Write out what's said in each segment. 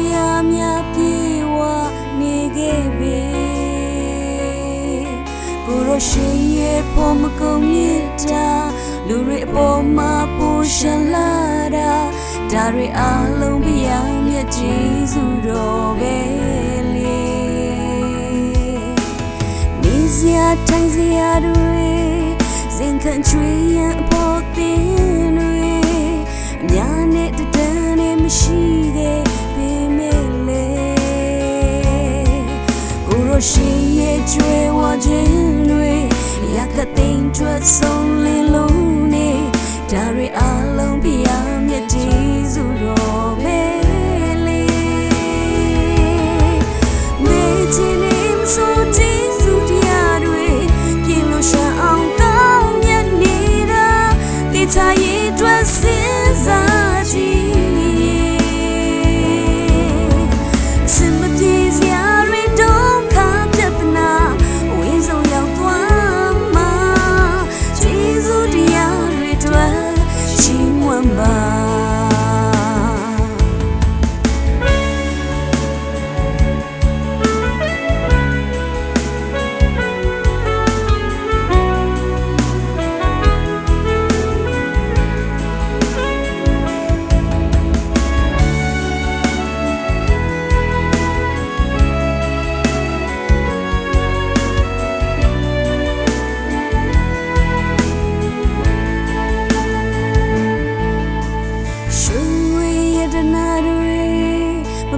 တရားများပြေဝနေခဲ့ပေကိုရရှိရဲ့ဖို့မကုန်မြတ်တာလူတွေအပေါ်မှာပူရှင်လာတာဒါတွေအလုံးပြရမြတ်ကျေးဇူးတော်ပဲလေနေစရာထိုင်စရာတွေစင်ခံချွေရန်အဖို့တင်တွေအများနဲ့တန်းနဲ့မရှိခဲ့ပေမဲ့လေကိုရရှိရဲ့ကျွေးဝခြင်းတွေရကသိန်းထွက်ဆုံးလင်းလုံးနဲ့ဒါတွေအလုံးပြရမြတ်ကျေးဇူးတော်ပဲလေမေ့ချင်နေဆိုကျေးဇူးတရားတွေပြည့်လို့ရှာအောင်ကောင်းမြတ်နေတာတေချာရဲ့အတွက်စဉ်းစားကြည့်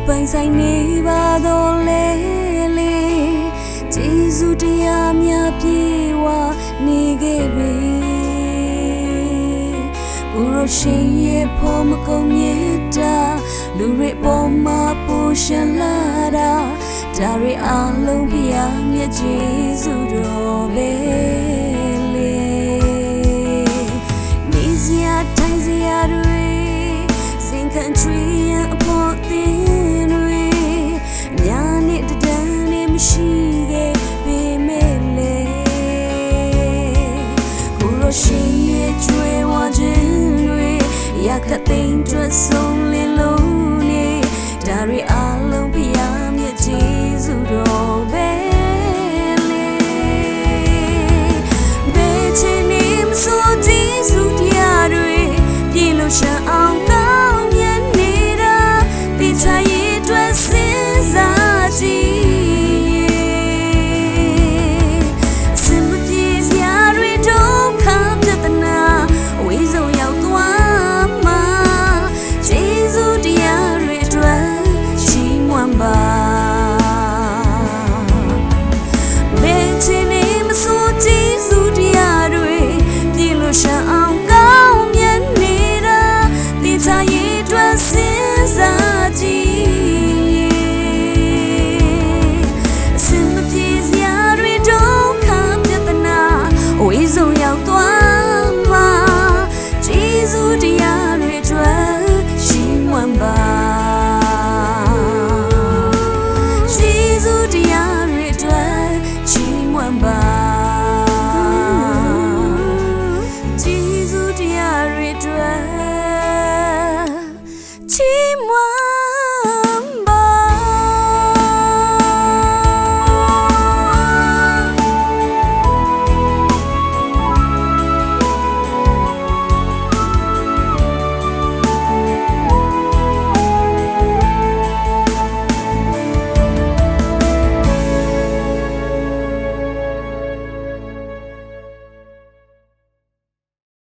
ပိုင်ဆိုင်နေပါတော့လေလေကျေးဇူးတရားများပြေဝနေခဲ့ပြီကိုရရှိရဲ့ဖို့မကုန်မြတ်တာလူတွေပေါ်မှာပူရှင်လာတာဒါတွေအလုံးပြရမြတ်ကျေးဇူးတော်ပဲ